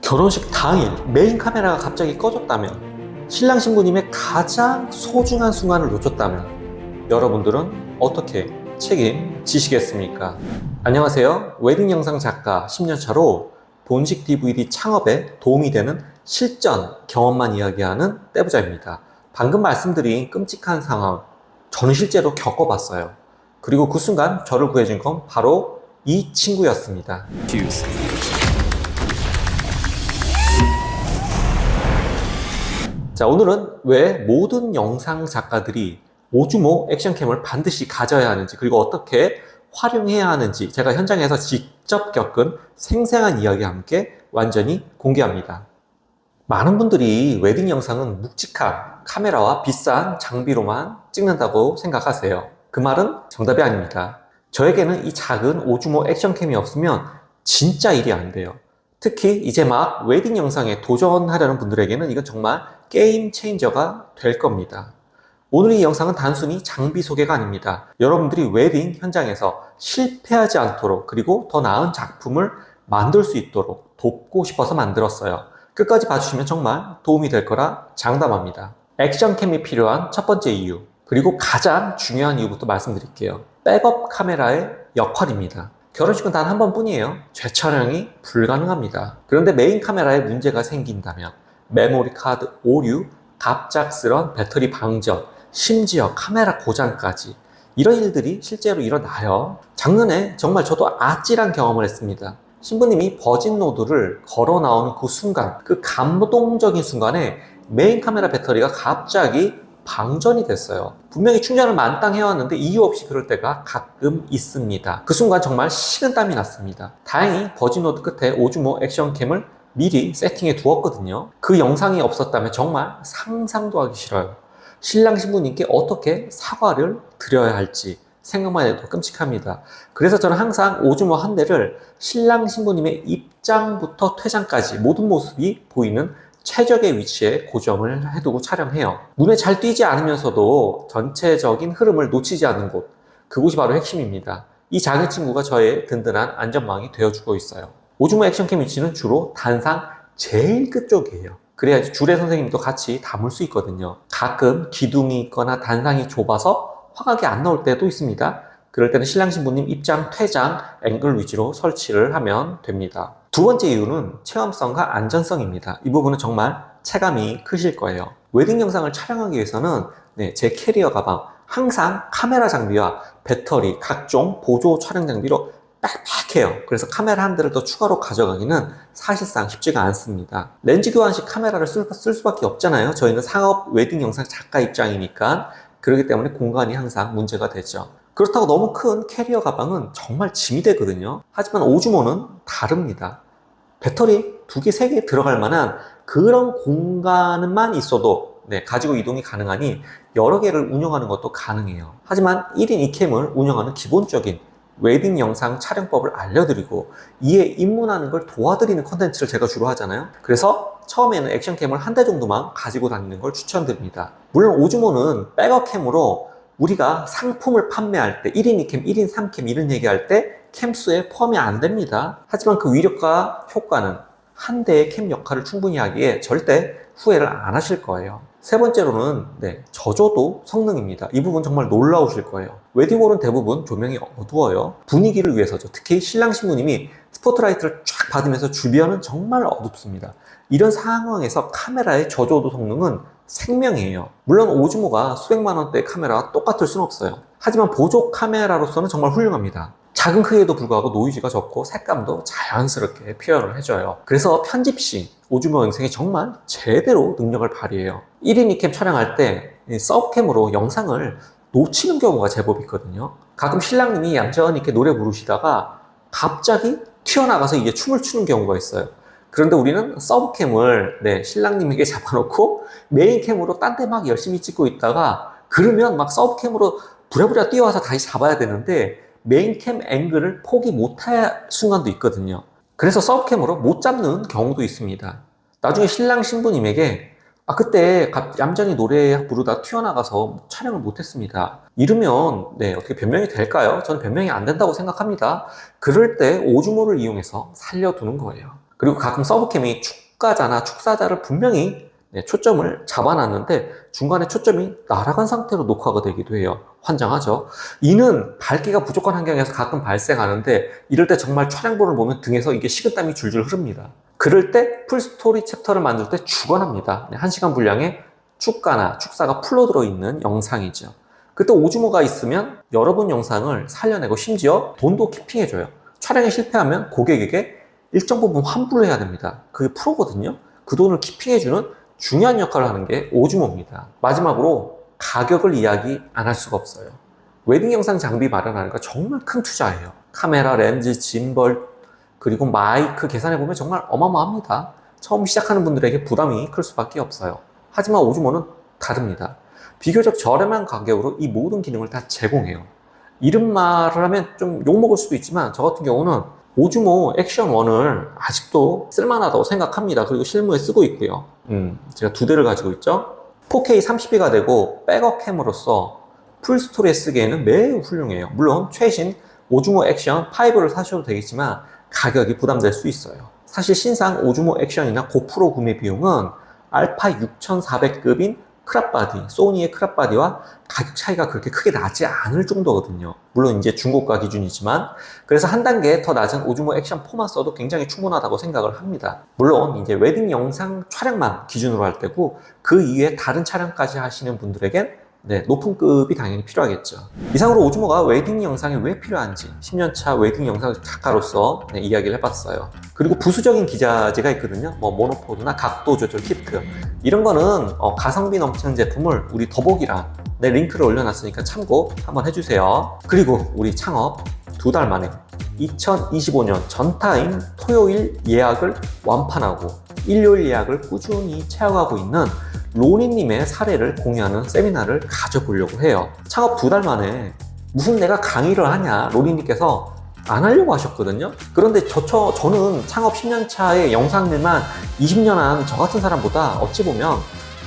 결혼식 당일 메인 카메라가 갑자기 꺼졌다면, 신랑 신부님의 가장 소중한 순간을 놓쳤다면 여러분들은 어떻게 책임지시겠습니까? 안녕하세요. 웨딩 영상 작가 10년차로 본식 DVD 창업에 도움이 되는 실전 경험만 이야기하는 떼부자입니다. 방금 말씀드린 끔찍한 상황, 저는 실제로 겪어봤어요. 그리고 그 순간 저를 구해준 건 바로 이 친구였습니다. 자, 오늘은 왜 모든 영상 작가들이 오주모 액션캠을 반드시 가져야 하는지, 그리고 어떻게 활용해야 하는지 제가 현장에서 직접 겪은 생생한 이야기와 함께 완전히 공개합니다. 많은 분들이 웨딩 영상은 묵직한 카메라와 비싼 장비로만 찍는다고 생각하세요. 그 말은 정답이 아닙니다. 저에게는 이 작은 오주모 액션캠이 없으면 진짜 일이 안 돼요. 특히 이제 막 웨딩 영상에 도전하려는 분들에게는 이건 정말 게임 체인저가 될 겁니다. 오늘 이 영상은 단순히 장비 소개가 아닙니다. 여러분들이 웨딩 현장에서 실패하지 않도록, 그리고 더 나은 작품을 만들 수 있도록 돕고 싶어서 만들었어요. 끝까지 봐주시면 정말 도움이 될 거라 장담합니다. 액션캠이 필요한 첫 번째 이유, 그리고 가장 중요한 이유부터 말씀드릴게요. 백업 카메라의 역할입니다. 결혼식은 단 한 번뿐이에요. 재촬영이 불가능합니다. 그런데 메인 카메라에 문제가 생긴다면 메모리 카드 오류, 갑작스런 배터리 방전, 심지어 카메라 고장까지, 이런 일들이 실제로 일어나요. 작년에 정말 저도 아찔한 경험을 했습니다. 신부님이 버진 로드를 걸어 나오는 그 순간, 그 감동적인 순간에 메인 카메라 배터리가 갑자기 방전이 됐어요. 분명히 충전을 만땅 해왔는데 이유 없이 그럴 때가 가끔 있습니다. 그 순간 정말 식은땀이 났습니다. 다행히 버진 로드 끝에 오주모 액션캠을 미리 세팅해 두었거든요. 그 영상이 없었다면 정말 상상도 하기 싫어요. 신랑 신부님께 어떻게 사과를 드려야 할지 생각만 해도 끔찍합니다. 그래서 저는 항상 오주모 한 대를 신랑 신부님의 입장부터 퇴장까지 모든 모습이 보이는 최적의 위치에 고정을 해두고 촬영해요. 눈에 잘 띄지 않으면서도 전체적인 흐름을 놓치지 않는 곳, 그곳이 바로 핵심입니다. 이 작은 친구가 저의 든든한 안전망이 되어주고 있어요. 오주모 액션캠 위치는 주로 단상 제일 끝쪽이에요. 그래야지 주례 선생님도 같이 담을 수 있거든요. 가끔 기둥이 있거나 단상이 좁아서 화각이 안 나올 때도 있습니다. 그럴 때는 신랑 신부님 입장 퇴장 앵글 위주로 설치를 하면 됩니다. 두 번째 이유는 체험성과 안전성입니다. 이 부분은 정말 체감이 크실 거예요. 웨딩 영상을 촬영하기 위해서는 제 캐리어 가방 항상 카메라 장비와 배터리, 각종 보조 촬영 장비로 빽빽해요. 그래서 카메라 한 대를 더 추가로 가져가기는 사실상 쉽지가 않습니다. 렌즈 교환식 카메라를 쓸 수밖에 없잖아요. 저희는 상업 웨딩 영상 작가 입장이니까. 그렇기 때문에 공간이 항상 문제가 되죠. 그렇다고 너무 큰 캐리어 가방은 정말 짐이 되거든요. 하지만 오주모는 다릅니다. 배터리 2개, 3개 들어갈 만한 그런 공간만 있어도 가지고 이동이 가능하니 여러 개를 운영하는 것도 가능해요. 하지만 1인 2캠을 운영하는 기본적인 웨딩 영상 촬영법을 알려드리고 이에 입문하는 걸 도와드리는 컨텐츠를 제가 주로 하잖아요. 그래서 처음에는 액션캠을 한 대 정도만 가지고 다니는 걸 추천드립니다. 물론 오주모는 백업캠으로 우리가 상품을 판매할 때 1인 2캠, 1인 3캠 이런 얘기할 때 캠수에 포함이 안 됩니다. 하지만 그 위력과 효과는 한 대의 캠 역할을 충분히 하기에 절대 후회를 안 하실 거예요. 세 번째로는 저조도 성능입니다. 이 부분 정말 놀라우실 거예요. 웨딩홀은 대부분 조명이 어두워요. 분위기를 위해서죠. 특히 신랑 신부님이 스포트라이트를 쫙 받으면서 주변은 정말 어둡습니다. 이런 상황에서 카메라의 저조도 성능은 생명이에요. 물론 오주모가 수백만 원대의 카메라와 똑같을 수는 없어요. 하지만 보조 카메라로서는 정말 훌륭합니다. 작은 크기에도 불구하고 노이즈가 적고 색감도 자연스럽게 표현을 해줘요. 그래서 편집 시 오주모 영상이 정말 제대로 능력을 발휘해요. 1인 2캠 촬영할 때 서브캠으로 영상을 놓치는 경우가 제법 있거든요. 가끔 신랑님이 얌전히 이렇게 노래 부르시다가 갑자기 튀어나가서 이게 춤을 추는 경우가 있어요. 그런데 우리는 서브캠을 신랑님에게 잡아놓고 메인캠으로 딴 데 막 열심히 찍고 있다가 그러면 막 서브캠으로 부랴부랴 뛰어와서 다시 잡아야 되는데 메인캠 앵글을 포기 못할 순간도 있거든요. 그래서 서브캠으로 못 잡는 경우도 있습니다. 나중에 신랑 신부님에게 그때 얌전히 노래 부르다 튀어나가서 촬영을 못했습니다. 이러면 어떻게 변명이 될까요? 저는 변명이 안 된다고 생각합니다. 그럴 때 오주모를 이용해서 살려두는 거예요. 그리고 가끔 서브캠이 축가자나 축사자를 분명히 초점을 잡아놨는데 중간에 초점이 날아간 상태로 녹화가 되기도 해요. 환장하죠. 이는 밝기가 부족한 환경에서 가끔 발생하는데 이럴 때 정말 촬영본을 보면 등에서 이게 식은땀이 줄줄 흐릅니다. 그럴 때 풀스토리 챕터를 만들 때 죽어납니다. 1시간 분량의 축가나 축사가 풀로 들어있는 영상이죠. 그때 오즈모가 있으면 여러분 영상을 살려내고 심지어 돈도 키핑해줘요. 촬영에 실패하면 고객에게 일정 부분 환불을 해야 됩니다. 그게 프로거든요. 그 돈을 키핑해주는 중요한 역할을 하는 게 오즈모입니다. 마지막으로 가격을 이야기 안 할 수가 없어요. 웨딩 영상 장비 마련하는 거 정말 큰 투자예요. 카메라, 렌즈, 짐벌, 그리고 마이크 계산해보면 정말 어마어마합니다. 처음 시작하는 분들에게 부담이 클 수밖에 없어요. 하지만 오즈모는 다릅니다. 비교적 저렴한 가격으로 이 모든 기능을 다 제공해요. 이름 말을 하면 좀 욕먹을 수도 있지만 저 같은 경우는 오즈모 액션 1을 아직도 쓸만하다고 생각합니다. 그리고 실무에 쓰고 있고요. 제가 2대를 가지고 있죠. 4K 30이가 되고 백업캠으로서 풀스토리에 쓰기에는 매우 훌륭해요. 물론 최신 오즈모 액션 5를 사셔도 되겠지만 가격이 부담될 수 있어요. 사실 신상 오즈모 액션이나 고프로 구매 비용은 알파 6400급인 크랍바디, 소니의 크랍바디와 가격 차이가 그렇게 크게 나지 않을 정도거든요. 물론 이제 중고가 기준이지만 그래서 한 단계 더 낮은 오즈모 액션 4만 써도 굉장히 충분하다고 생각을 합니다. 물론 이제 웨딩 영상 촬영만 기준으로 할 때고 그 이외에 다른 촬영까지 하시는 분들에겐 높은 급이 당연히 필요하겠죠. 이상으로 오즈모가 웨딩 영상이 왜 필요한지 10년차 웨딩 영상 작가로서 이야기를 해봤어요. 그리고 부수적인 기자재가 있거든요. 뭐 모노포드나 각도 조절 키트 이런 거는 가성비 넘치는 제품을 우리 더보기란에 링크를 올려놨으니까 참고 한번 해주세요. 그리고 우리 창업 2달 만에 2025년 전타임 토요일 예약을 완판하고 일요일 예약을 꾸준히 채워가고 있는 로니님의 사례를 공유하는 세미나를 가져보려고 해요. 창업 2달 만에 무슨 내가 강의를 하냐 로니님께서 안 하려고 하셨거든요. 그런데 저는 창업 10년차의 영상일만 20년 한 저 같은 사람보다 어찌 보면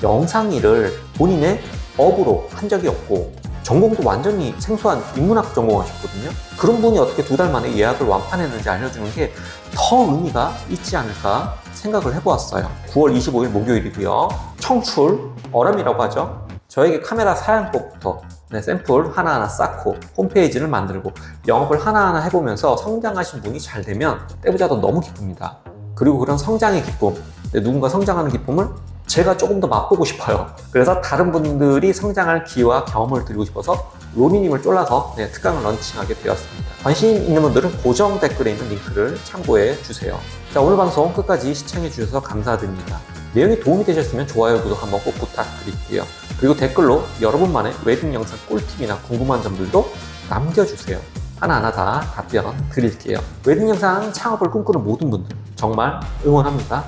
영상 일을 본인의 업으로 한 적이 없고 전공도 완전히 생소한 인문학 전공하셨거든요. 그런 분이 어떻게 2달 만에 예약을 완판했는지 알려주는 게 더 의미가 있지 않을까 생각을 해보았어요. 9월 25일 목요일이고요. 청출 어람이라고 하죠. 저에게 카메라 사양법부터 샘플 하나하나 쌓고 홈페이지를 만들고 영업을 하나하나 해보면서 성장하신 분이 잘 되면 떼부자도 너무 기쁩니다. 그리고 그런 성장의 기쁨, 누군가 성장하는 기쁨을 제가 조금 더 맛보고 싶어요. 그래서 다른 분들이 성장할 기회와 경험을 드리고 싶어서 로니님을 쫄라서 특강을 런칭하게 되었습니다. 관심 있는 분들은 고정 댓글에 있는 링크를 참고해 주세요. 자, 오늘 방송 끝까지 시청해 주셔서 감사드립니다. 내용이 도움이 되셨으면 좋아요, 구독 한번 꼭 부탁드릴게요. 그리고 댓글로 여러분만의 웨딩 영상 꿀팁이나 궁금한 점들도 남겨주세요. 하나하나 다 답변 드릴게요. 웨딩 영상 창업을 꿈꾸는 모든 분들 정말 응원합니다.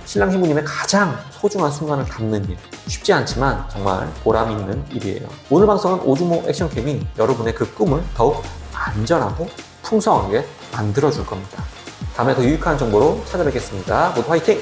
신랑 신부님의 가장 소중한 순간을 담는 일, 쉽지 않지만 정말 보람 있는 일이에요. 오늘 방송은 오즈모 액션캠이 여러분의 그 꿈을 더욱 안전하고 풍성하게 만들어줄 겁니다. 다음에 더 유익한 정보로 찾아뵙겠습니다. 모두 화이팅!